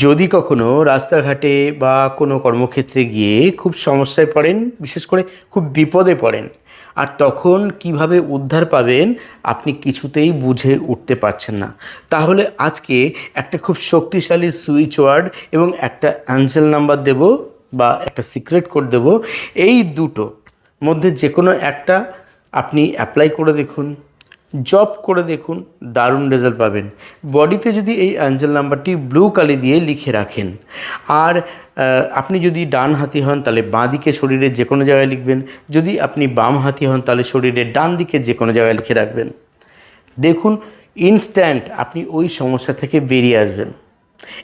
যদি কখনো রাস্তাঘাটে বা কোনো কর্মক্ষেত্রে গিয়ে খুব সমস্যায় পড়েন, বিশেষ করে খুব বিপদে পড়েন, আর তখন কিভাবে উদ্ধার পাবেন আপনি কিছুতেই বুঝে উঠতে পারছেন না, তাহলে আজকে একটা খুব শক্তিশালী সুইচ ওয়ার্ড এবং একটা অ্যাঞ্জেল নাম্বার দেব বা একটা সিক্রেট কোড দেব। এই দুটো মধ্যে যে কোনো একটা আপনি অ্যাপ্লাই করে দেখুন, জব করে দেখুন, দারুণ রেজাল্ট পাবেন। বডিতে যদি এই অ্যাঞ্জেল নাম্বারটি ব্লু কালি দিয়ে লিখে রাখেন, আর আপনি যদি ডান হাতি হন তাহলে বাঁ দিকে শরীরের যে কোনো জায়গায় লিখবেন, যদি আপনি বাম হাতি হন তাহলে শরীরের ডান দিকে যে কোনো জায়গায় লিখে রাখবেন, দেখুন ইনস্ট্যান্ট আপনি ওই সমস্যা থেকে বেরিয়ে আসবেন।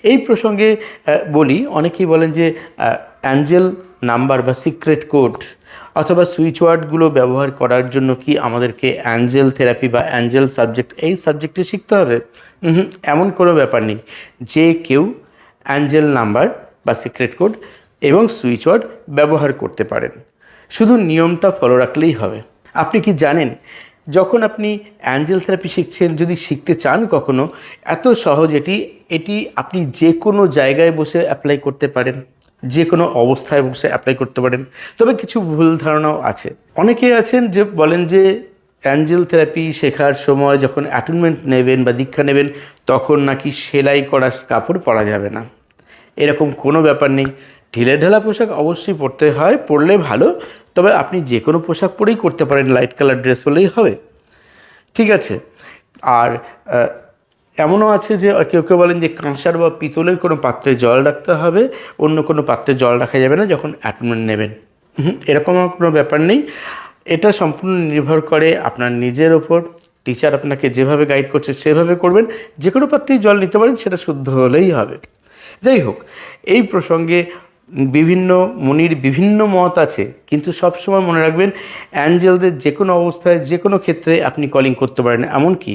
এই প্রসঙ্গে বলি, অনেকেই বলেন যে অ্যাঞ্জেল নাম্বার বা সিক্রেট কোড অথবা সুইচ ওয়ার্ডগুলো ব্যবহার করার জন্য কি আমাদেরকে অ্যাঞ্জেল থেরাপি বা অ্যাঞ্জেল সাবজেক্ট এই সাবজেক্টে শিখতে হবে? এমন কোনো ব্যাপার নেই। যে কেউ অ্যাঞ্জেল নাম্বার বা সিক্রেট কোড এবং সুইচ ওয়ার্ড ব্যবহার করতে পারেন, শুধু নিয়মটা ফলো রাখলেই হবে। আপনি কি জানেন, যখন আপনি অ্যাঞ্জেল থেরাপি শিখছেন, যদি শিখতে চান কখনো, এত সহজ এটি এটি আপনি যে কোনো জায়গায় বসে অ্যাপ্লাই করতে পারেন, যে কোনো অবস্থায় বসে অ্যাপ্লাই করতে পারেন। তবে কিছু ভুল ধারণাও আছে। অনেকেই আছেন যে বলেন যে অ্যাঞ্জেল থেরাপি শেখার সময় যখন অ্যাটেনমেন্ট নেবেন বা দীক্ষা নেবেন, তখন নাকি সেলাই করা কাপড় পরা যাবে না। এরকম কোনো ব্যাপার নেই। ঢিলেঢালা পোশাক অবশ্যই পরতে হয়, পরলে ভালো। তবে আপনি যে কোনো পোশাক পরেই করতে পারেন, লাইট কালার ড্রেস হলেই হবে, ঠিক আছে? আর এমনও আছে যে কেউ কেউ বলেন যে কাঁসার বা পিতলের কোনো পাত্রে জল রাখতে হবে, অন্য কোনো পাত্রে জল রাখা যাবে না যখন অ্যাপয়েন্টমেন্ট নেবেন। এরকম কোনো ব্যাপার নেই। এটা সম্পূর্ণ নির্ভর করে আপনার নিজের ওপর। টিচার আপনাকে যেভাবে গাইড করছে সেভাবে করবেন। যে কোনো পাত্রেই জল নিতে পারেন, সেটা শুদ্ধ হলেই হবে। যাই হোক, এই প্রসঙ্গে বিভিন্ন মুনির বিভিন্ন মত আছে, কিন্তু সবসময় মনে রাখবেন অ্যাঞ্জেলদের যে কোনো অবস্থায় যে কোনো ক্ষেত্রে আপনি কলিং করতে পারেন। এমনকি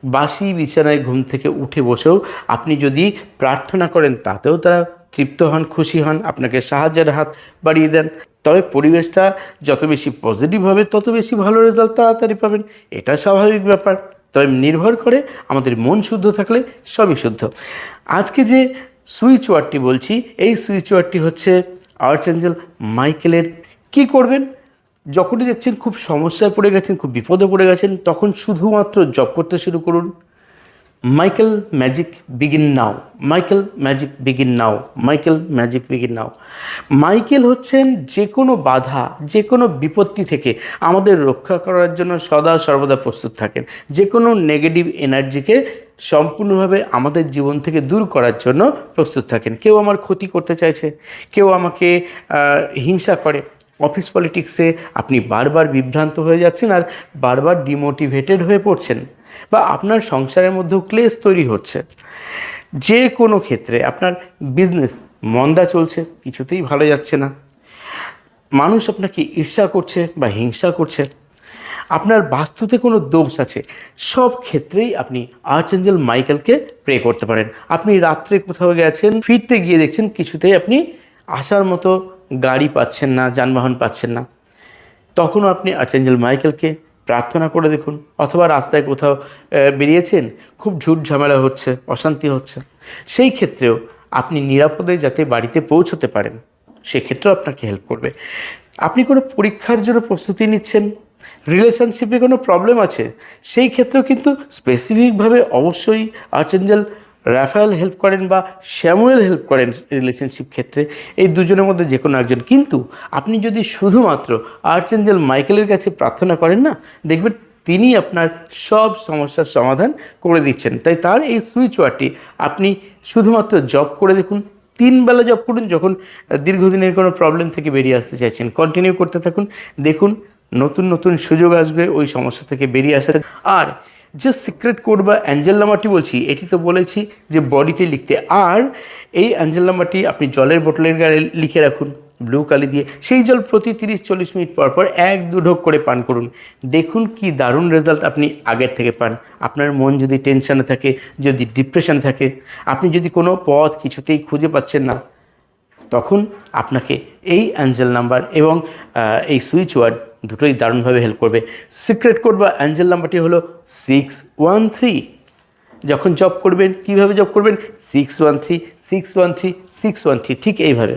বাসি বিছানায় ঘুম থেকে উঠে বসেও আপনি যদি প্রার্থনা করেন, তাতেও তারা তৃপ্ত হন, খুশি হন, আপনাকে সাহায্যের হাত বাড়িয়ে দেন। তবে পরিবেশটা যত বেশি পজিটিভ হবে তত বেশি ভালো রেজাল্ট তাড়াতাড়ি পাবেন, এটা স্বাভাবিক ব্যাপার। তবে নির্ভর করে আমাদের মন শুদ্ধ থাকলে সবই শুদ্ধ। আজকে যে সুইচ ওয়ার্ডটি বলছি, এই সুইচ ওয়ার্ডটি হচ্ছে আর্চঅ্যাঞ্জেল মাইকেলের। কি করবেন? যখনই দেখছেন খুব সমস্যায় পড়ে গেছেন, খুব বিপদে পড়ে গেছেন, তখন শুধুমাত্র জপ করতে শুরু করুন, মাইকেল ম্যাজিক বিগিন নাও, মাইকেল ম্যাজিক বিগিন নাও, মাইকেল ম্যাজিক বিগিন নাও। মাইকেল হচ্ছেন যে কোনো বাধা, যে কোনো বিপত্তি থেকে আমাদের রক্ষা করার জন্য সদা সর্বদা প্রস্তুত থাকেন। যে কোনো নেগেটিভ এনার্জিকে সম্পূর্ণভাবে আমাদের জীবন থেকে দূর করার জন্য প্রস্তুত থাকেন। কেউ আমার ক্ষতি করতে চাইছে, কেউ আমাকে হিংসা করে, অফিস পলিটিক্সে আপনি বারবার বিভ্রান্ত হয়ে যাচ্ছেন আর বারবার ডিমোটিভেটেড হয়ে পড়ছেন, বা আপনার সংসারের মধ্যেও ক্লেশ তৈরি হচ্ছে, যে কোনো ক্ষেত্রে আপনার বিজনেস মন্দা চলছে, কিছুতেই ভালো যাচ্ছে না, মানুষ আপনাকে ঈর্ষা করছে বা হিংসা করছে, আপনার বাস্তুতে কোনো দোষ আছে, সব ক্ষেত্রেই আপনি আর্চঅ্যাঞ্জেল মাইকেলকে প্রে করতে পারেন। আপনি রাত্রে কোথাও গেছেন, ফিরতে গিয়ে দেখছেন কিছুতেই আপনি আসার মতো গাড়ি পাচ্ছেন না, যানবাহন পাচ্ছেন না, তখনও আপনি আর্চঅ্যাঞ্জেল মাইকেলকে প্রার্থনা করে দেখুন। অথবা রাস্তায় কোথাও বেরিয়েছেন, খুব ঝুট ঝামেলা হচ্ছে, অশান্তি হচ্ছে, সেই ক্ষেত্রেও আপনি নিরাপদে যাতে বাড়িতে পৌঁছতে পারেন, সেক্ষেত্রেও আপনাকে হেল্প করবে। আপনি কোনো পরীক্ষার জন্য প্রস্তুতি নিচ্ছেন, রিলেশনশিপে কোনো প্রবলেম আছে, সেই ক্ষেত্রেও কিন্তু স্পেসিফিকভাবে অবশ্যই আর্চঅ্যাঞ্জেল রাফায়েল হেল্প করেন বা স্যামুয়েল হেল্প করেন রিলেশনশিপ ক্ষেত্রে, এই দুজনের মধ্যে যে কোনো একজন। কিন্তু আপনি যদি শুধুমাত্র আর্চঅ্যাঞ্জেল মাইকেলের কাছে প্রার্থনা করেন না, দেখবেন তিনি আপনার সব সমস্যার সমাধান করে দিচ্ছেন। তাই তার এই সুইচ ওয়ার্ডটি আপনি শুধুমাত্র জপ করে দেখুন, 3 বেলা জপ করুন। যখন দীর্ঘদিনের কোনো প্রবলেম থেকে বেরিয়ে আসতে চাইছেন, কন্টিনিউ করতে থাকুন, দেখুন নতুন নতুন সুযোগ আসবে ওই সমস্যা থেকে বেরিয়ে আসার। আর যে সিক্রেট কোড বা অ্যাঞ্জেল নাম্বারটি বলছি, এটি তো বলেছি যে বডিতে লিখতে, আর এই অ্যাঞ্জেল নাম্বারটি আপনি জলের বোতলের গায়ে লিখে রাখুন ব্লু কালি দিয়ে। সেই জল প্রতি 30-40 মিনিট পর পর 1-2 ঢোক করে পান করুন। দেখুন কি দারুণ রেজাল্ট আপনি আগের থেকে পান। আপনার মন যদি টেনশনে থাকে, যদি ডিপ্রেশন থাকে, আপনি যদি কোনো পথ কিছুতেই খুঁজে পাচ্ছেন না, তখন আপনাকে এই অ্যাঞ্জেল নাম্বার এবং এই সুইচ ওয়ার্ড দুটোই দারুণভাবে হেল্প করবে। সিক্রেট কোড বা অ্যাঞ্জেল নাম্বারটি হলো 613। যখন জব করবেন কীভাবে জব করবেন 613613 ঠিক এইভাবে।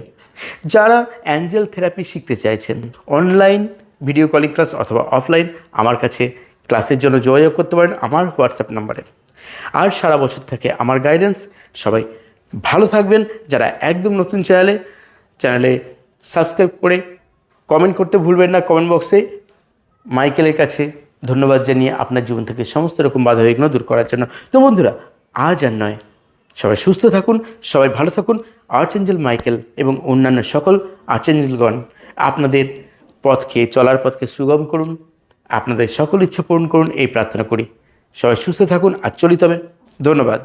যারা অ্যাঞ্জেল থেরাপি শিখতে চাইছেন অনলাইন ভিডিও কলিং ক্লাস অথবা অফলাইন আমার কাছে ক্লাসের জন্য যোগাযোগ করতে পারেন আমার হোয়াটসঅ্যাপ নাম্বারে। আর সারা বছর থাকে আমার গাইডেন্স। সবাই ভালো থাকবেন। যারা একদম নতুন চ্যানেলে সাবস্ক্রাইব করে কমেন্ট করতে ভুলবেন না কমেন্ট বক্সে। মাইকেলের কাছে ধন্যবাদ জানিয়ে আপনার জীবন থেকে সমস্ত রকম বাধাবিঘ্ন দূর করার জন্য। তো বন্ধুরা, আজ আর নয়, সবাই সুস্থ থাকুন, সবাই ভালো থাকুন। আর্চেঞ্জেল মাইকেল এবং অন্যান্য সকল আর্চেঞ্জেলগণ আপনাদের চলার পথকে সুগম করুন, আপনাদের সকল ইচ্ছা পূরণ করুন এই প্রার্থনা করি। সবাই সুস্থ থাকুন আর চলিত হবে। ধন্যবাদ।